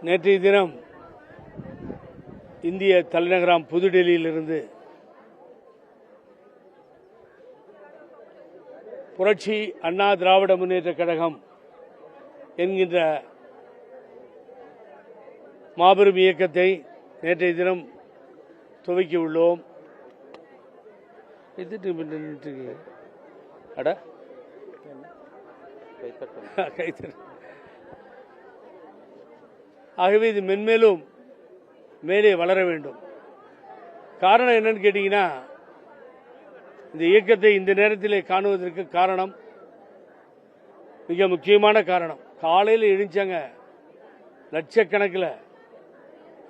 நேற்றைய தினம் இந்திய தலைநகரம் புதுடெல்லியிலிருந்து புரட்சி அண்ணா திராவிட முன்னேற்ற கழகம் என்கின்ற மாபெரும் இயக்கத்தை நேற்றைய தினம் துவக்கியுள்ளோம். ஆகவே இது மென்மேலும் மேலே வளர வேண்டும். காரணம் என்னன்னு கேட்டீங்கன்னா, இந்த இயக்கத்தை இந்த நேரத்தில் காணுவதற்கு காரணம், மிக முக்கியமான காரணம், காலையில் எழுந்தாங்க லட்சக்கணக்கில்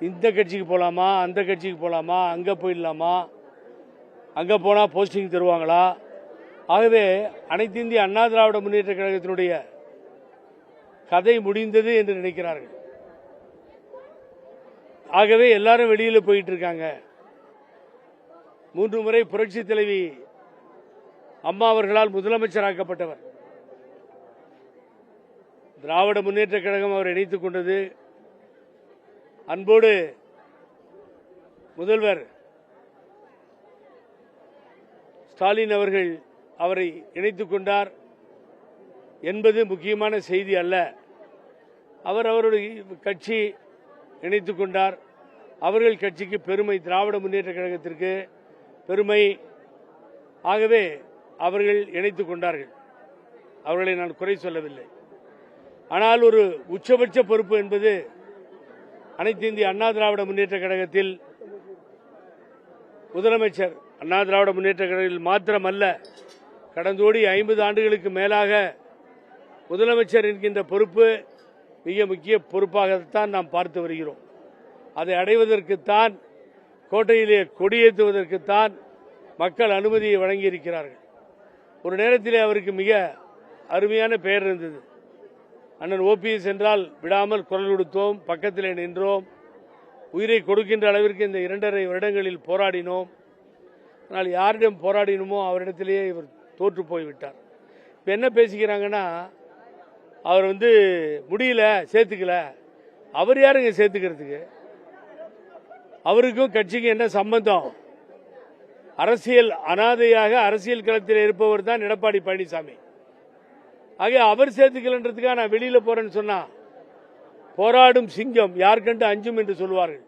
இந்த கட்சிக்கு போகலாமா, அந்த கட்சிக்கு போகலாமா, அங்கே போயிடலாமா, அங்கே போனால் போஸ்டிங் தருவாங்களா. ஆகவே அனைத்து இந்திய அண்ணா திராவிட முன்னேற்ற கழகத்தினுடைய கதை முடிந்தது என்று நினைக்கிறார்கள். ஆகவே எல்லாரும் வெளியில் போயிட்டு இருக்காங்க. 3 முறை புரட்சி தலைவி அம்மா அவர்களால் முதலமைச்சராக்கப்பட்டவர். திராவிட முன்னேற்ற கழகம் அவர் இணைத்துக் கொண்டது. அன்போடு முதல்வர் ஸ்டாலின் அவர்கள் அவரை இணைத்துக் கொண்டார் என்பது முக்கியமான செய்தி அல்ல. அவருடைய கட்சி இணைத்துக் கொண்டார். அவர்கள் கட்சிக்கு பெருமை, திராவிட முன்னேற்ற கழகத்திற்கு பெருமை. ஆகவே அவர்கள் இணைத்துக் கொண்டார்கள். அவர்களை நான் குறை சொல்லவில்லை. ஆனால் ஒரு உச்சபட்ச பொறுப்பு என்பது அனைத்து இந்திய அண்ணா திராவிட முன்னேற்ற கழகத்தில் முதலமைச்சர் அண்ணா திராவிட முன்னேற்ற கழகத்தில் மாத்திரமல்ல, கடந்தோடி 50 ஆண்டுகளுக்கு மேலாக முதலமைச்சர் என்கின்ற பொறுப்பு மிக முக்கிய பொறுப்பாகத்தான் நாம் பார்த்து வருகிறோம். அதை அடைவதற்குத்தான், கோட்டையிலே கொடியேற்றுவதற்குத்தான் மக்கள் அனுமதியை வழங்கியிருக்கிறார்கள். ஒரு நேரத்திலே அவருக்கு மிக அருமையான பெயர் இருந்தது. அண்ணன் ஓபிஎஸ் என்றால் விடாமல் குரல் கொடுத்தோம், பக்கத்திலே நின்றோம், உயிரை கொடுக்கின்ற அளவிற்கு இந்த 2.5 வருடங்களில் போராடினோம். ஆனால் யாரிடம் போராடினோமோ அவரிடத்திலேயே இவர் தோற்று போய்விட்டார். இப்போ என்ன பேசிக்கிறாங்கன்னா, அவர் முடியல, சேர்த்துக்கல. அவர் யாருங்க சேர்த்துக்கிறதுக்கு? அவருக்கும் கட்சிக்கு என்ன சம்பந்தம்? அரசியல் அனாதையாக அரசியல் களத்தில் இருப்பவர் தான் எடப்பாடி பழனிசாமி. ஆக அவர் சேர்த்துக்கலன்றதுக்காக நான் வெளியில போறேன்னு சொன்னா, போராடும் சிங்கம் யார் கண்டு அஞ்சும் என்று சொல்வார்கள்.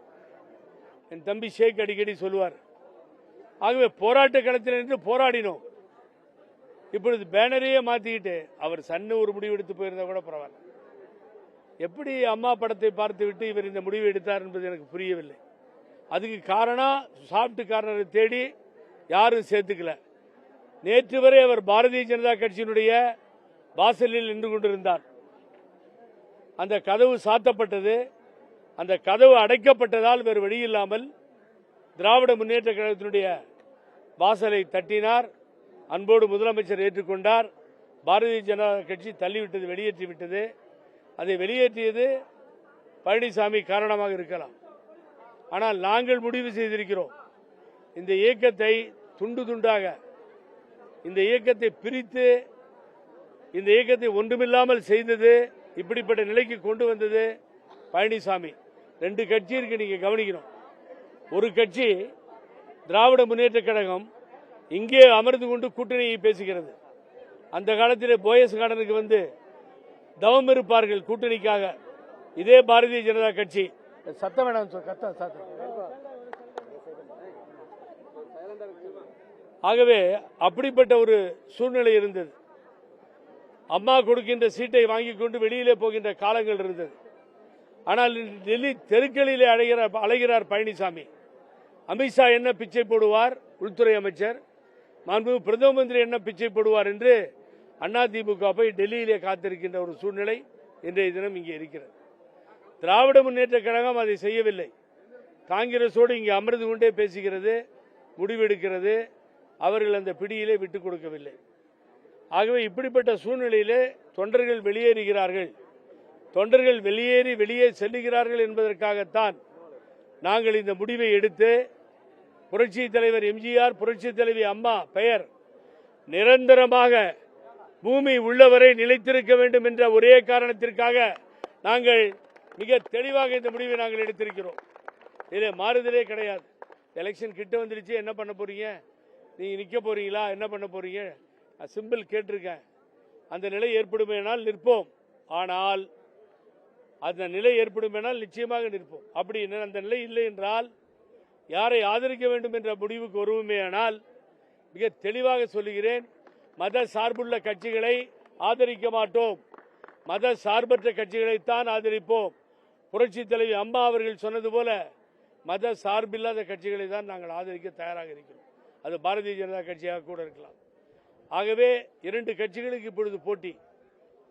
என் தம்பி ஷேக் அடிக்கடி சொல்லுவார். ஆகவே போராட்ட களத்தில் நின்று போராடினோம். இப்பொழுது பேனரையே மாத்திக்கிட்டு அவர் சன்னு ஒரு முடிவு எடுத்து போயிருந்தா கூட பரவாயில்ல. எப்படி அம்மா படத்தை பார்த்து விட்டு இவர் இந்த முடிவு எடுத்தார் என்பது எனக்கு புரியவில்லை. அதுக்கு காரணம், சாப்பிட்டு காரணரை தேடி யாரும் சேர்த்துக்கல. நேற்று வரை அவர் பாரதிய ஜனதா கட்சியினுடைய வாசலில் நின்று கொண்டிருந்தார். அந்த கதவு சாத்தப்பட்டது. அந்த கதவு அடைக்கப்பட்டதால் வேறு வழியில்லாமல் திராவிட முன்னேற்ற கழகத்தினுடைய வாசலை தட்டினார். அன்போடு முதலமைச்சர் ஏற்றுக்கொண்டார். பாரதிய ஜனதா கட்சி தள்ளிவிட்டது, வெளியேற்றி விட்டது. அதை வெளியேற்றியது பழனிசாமி காரணமாக இருக்கலாம். ஆனால் நாங்கள் முடிவு செய்திருக்கிறோம், இந்த இயக்கத்தை துண்டு துண்டாக, இந்த இயக்கத்தை பிரித்து, இந்த இயக்கத்தை ஒன்றுமில்லாமல் செய்தது, இப்படிப்பட்ட நிலைக்கு கொண்டு வந்தது பழனிசாமி. 2 கட்சி இருக்கு, நீங்க கவனிக்கணும். ஒரு கட்சி திராவிட முன்னேற்ற கழகம் இங்கே அமர்ந்து கொண்டு கூட்டணியை பேசுகிறது. அந்த காலத்தில் போயஸ் கார்டனுக்கு தவம் இருப்பார்கள் கூட்டணிக்காக. இதே பாரதிய ஜனதா கட்சி சத்தம் வேணாம், ஆகவே அப்படிப்பட்ட ஒரு சூழ்நிலை இருந்தது. அம்மா கொடுக்கின்ற சீட்டை வாங்கி கொண்டு வெளியிலே போகின்ற காலங்கள் இருந்தது. ஆனால் டெல்லி தெருக்களிலே அலைகிறார் பழனிசாமி. அமித்ஷா என்ன பிச்சை போடுவார், உள்துறை அமைச்சர், மாண்பு பிரதம மந்திரி என்ன பிச்சை போடுவார் என்று அதிமுக போய் டெல்லியிலே காத்திருக்கின்ற ஒரு சூழ்நிலை இன்றைய தினம் இங்கே இருக்கிறது. திராவிட முன்னேற்ற கழகம் அதை செய்யவில்லை. காங்கிரஸோடு இங்கே அமர்ந்து கொண்டே பேசுகிறது, முடிவெடுக்கிறது. அவர்கள் அந்த பிடியிலே விட்டுக் கொடுக்கவில்லை. ஆகவே இப்படிப்பட்ட சூழ்நிலையிலே தொண்டர்கள் வெளியேறுகிறார்கள். தொண்டர்கள் வெளியே செல்லுகிறார்கள் என்பதற்காகத்தான் நாங்கள் இந்த முடிவை எடுத்து, புரட்சி தலைவர் எம்ஜிஆர், புரட்சி தலைவி அம்மா பெயர் நிரந்தரமாக பூமி உள்ளவரை நிலைத்திருக்க வேண்டும் என்ற ஒரே காரணத்திற்காக நாங்கள் மிக தெளிவாக இந்த முடிவை நாங்கள் எடுத்திருக்கிறோம். இதில் மாறுதலே கிடையாது. எலெக்ஷன் கிட்ட வந்துடுச்சு, என்ன பண்ண போறீங்க, நீங்க நிக்க போறீங்களா, என்ன பண்ண போறீங்க, சிம்பிள் கேட்டிருக்கேன். அந்த நிலை ஏற்படுமேனால் நிற்போம். ஆனால் அந்த நிலை ஏற்படுமேனால் நிச்சயமாக நிற்போம். அப்படி அந்த நிலை இல்லை என்றால் யாரை ஆதரிக்க வேண்டும் என்ற முடிவுக்கு வருவோமேயானால் மிக தெளிவாக சொல்லுகிறேன், மத சார்புள்ள கட்சிகளை ஆதரிக்க மாட்டோம். மத சார்பற்ற கட்சிகளைத்தான் ஆதரிப்போம். புரட்சி தலைவி அம்மா அவர்கள் சொன்னது போல மத சார்பில்லாத கட்சிகளை தான் நாங்கள் ஆதரிக்க தயாராக இருக்கிறோம். அது பாரதிய ஜனதா கட்சியாக கூட இருக்கலாம். ஆகவே 2 கட்சிகளுக்கு இப்பொழுது போட்டி.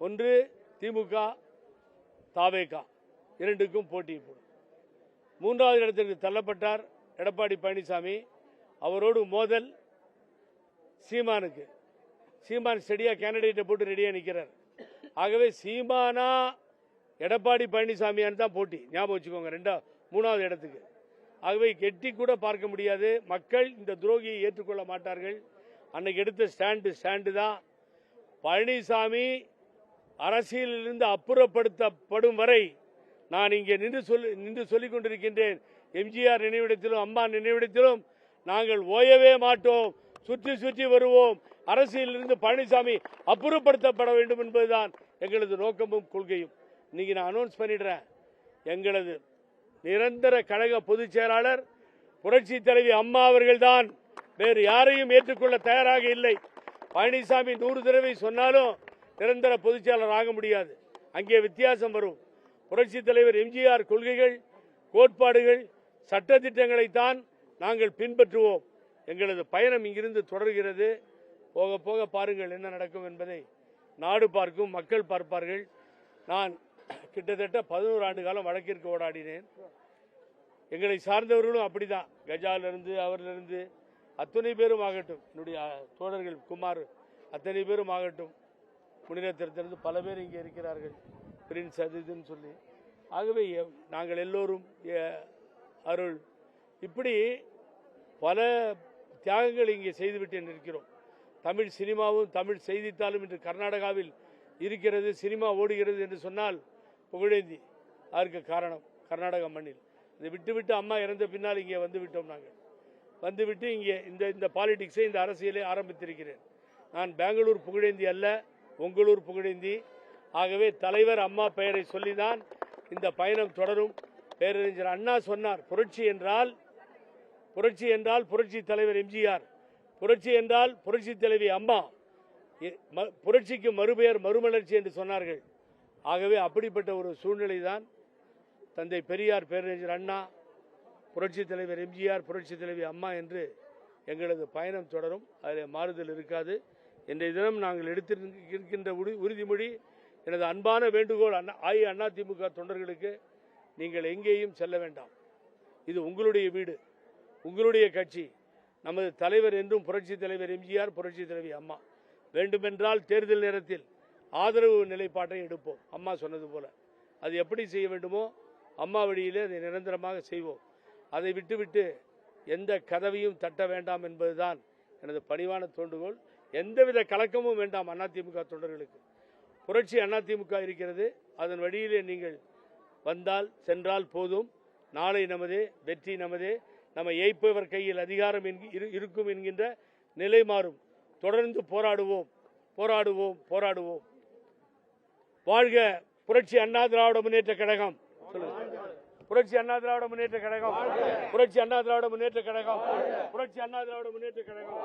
ஒன்று திமுக, தாவேகா, 2க்கும் போட்டி. இப்போது 3வது இடத்திற்கு தள்ளப்பட்டார் எடப்பாடி பழனிசாமி. அவரோடு மோதல் சீமானுக்கு. சீமான் ஸ்டெடியா கேண்டிடேட்டை போட்டு ரெடியா நிற்கிறார். ஆகவே சீமானா எடப்பாடி பழனிசாமியான்னு தான் போட்டி. ஞாபகம் வச்சுக்கோங்க 3வது இடத்துக்கு. ஆகவே எட்டி கூட பார்க்க முடியாது. மக்கள் இந்த துரோகியை ஏற்றுக்கொள்ள மாட்டார்கள். அன்னைக்கு எடுத்த ஸ்டாண்டு தான். பழனிசாமி அரசியலிலிருந்து அப்புறப்படுத்தப்படும் வரை நான் இங்கே நின்று சொல்லிக் கொண்டிருக்கின்றேன். எம்ஜிஆர் நினைவிடத்திலும் அம்மா நினைவிடத்திலும் நாங்கள் ஓயவே மாட்டோம். சுற்றி சுற்றி வருவோம். அரசியலிலிருந்து பழனிசாமி அப்புறப்படுத்தப்பட வேண்டும் என்பதுதான் எங்களது நோக்கமும் கொள்கையும். இன்னைக்கு நான் அனௌன்ஸ் பண்ணிடுறேன், எங்களது நிரந்தர கழக பொதுச் செயலாளர் புரட்சி தலைவி அம்மா அவர்கள் தான். வேறு யாரையும் ஏற்றுக்கொள்ள தயாராக இல்லை. பழனிசாமி 100 தடவை சொன்னாலும் நிரந்தர பொதுச் செயலாளர் ஆக முடியாது. அங்கே வித்தியாசம் வரும். புரட்சி தலைவர் எம்ஜிஆர் கொள்கைகள், கோட்பாடுகள், சட்டத்திட்டங்களைத்தான் நாங்கள் பின்பற்றுவோம். எங்களது பயணம் இங்கிருந்து தொடர்கிறது. போக போக பாருங்கள் என்ன நடக்கும் என்பதை நாடு பார்க்கும், மக்கள் பார்ப்பார்கள். நான் கிட்டத்தட்ட 11 ஆண்டு காலம் வழக்கிற்கு ஓடாடினேன். எங்களை சார்ந்தவர்களும் அப்படிதான். கஜாலிருந்து அவரிலிருந்து அத்தனை பேரும் ஆகட்டும், என்னுடைய தோழர்கள் குமார் அத்தனை பேரும் ஆகட்டும், முனிரத்திலிருந்து பல பேர் இங்கே இருக்கிறார்கள், பிரின்ஸ் அதுன்னு சொல்லி. ஆகவே நாங்கள் எல்லோரும் அருள் இப்படி பல தியாகங்கள் இங்கே செய்துவிட்டு நிற்கிறோம். தமிழ் சினிமாவும் தமிழ் செய்தித்தாளும் இன்று கர்நாடகாவில் இருக்கிறது, சினிமா ஓடுகிறது என்று சொன்னால் புகழேந்தி. அதற்கு காரணம் கர்நாடக மண்ணில். இதை விட்டுவிட்டு அம்மா இறந்த பின்னால் இங்கே வந்துவிட்டோம். நாங்கள் வந்துவிட்டு இங்கே இந்த பாலிடிக்ஸை, இந்த அரசியலை ஆரம்பித்திருக்கிறேன். நான் பெங்களூர் புகழேந்தி அல்ல, உங்களூர் புகழேந்தி. ஆகவே தலைவர் அம்மா பெயரை சொல்லிதான் இந்த பயணம் தொடரும். பேரறிஞர் அண்ணா சொன்னார், புரட்சி என்றால் புரட்சி தலைவர் எம்ஜிஆர், புரட்சி என்றால் புரட்சி தலைவி அம்மா, புரட்சிக்கு மறுபெயர் மறுமலர்ச்சி என்று சொன்னார்கள். ஆகவே அப்படிப்பட்ட ஒரு சூழ்நிலை தான் தந்தை பெரியார், பேரறிஞர் அண்ணா, புரட்சி தலைவர் எம்ஜிஆர், புரட்சி தலைவி அம்மா என்று எங்களது பயணம் தொடரும். அதில் மாறுதல் இருக்காது. இன்றைய தினம் நாங்கள் எடுத்திருக்கின்ற உறுதிமொழி, எனது அன்பான வேண்டுகோள் அதிமுக தொண்டர்களுக்கு, நீங்கள் எங்கேயும் செல்ல வேண்டாம். இது உங்களுடைய வீடு, உங்களுடைய கட்சி. நமது தலைவர் என்றும் புரட்சி தலைவர் எம்ஜிஆர், புரட்சி தலைவி அம்மா. வேண்டுமென்றால் தேர்தல் நேரத்தில் ஆதரவு நிலைப்பாட்டை எடுப்போம். அம்மா சொன்னது போல அது எப்படி செய்ய வேண்டுமோ அம்மா வழியிலே அதை நிரந்தரமாக செய்வோம். அதை விட்டுவிட்டு எந்த கதவையும் தட்ட வேண்டாம் என்பதுதான் எனது பணிவான தோண்டுகோள். எந்தவித கலக்கமும் வேண்டாம் அதிமுக தொண்டர்களுக்கு. புரட்சி அதிமுக இருக்கிறது, அதன் வழியிலே நீங்கள் வந்தால் சென்றால் போதும். நாளை நமதே, வெற்றி நமதே. நம்ம ஏய்ப்பவர் கையில் அதிகாரம் இருக்கும் என்கின்ற நிலை மாறும். தொடர்ந்து போராடுவோம், போராடுவோம், போராடுவோம். வாழ்க புரட்சி அண்ணா திராவிட முன்னேற்ற கழகம். புரட்சி அண்ணா திராவிட முன்னேற்ற கழகம். புரட்சி அண்ணா திராவிட முன்னேற்ற கழகம். புரட்சி அண்ணா திராவிட முன்னேற்ற கழகம்.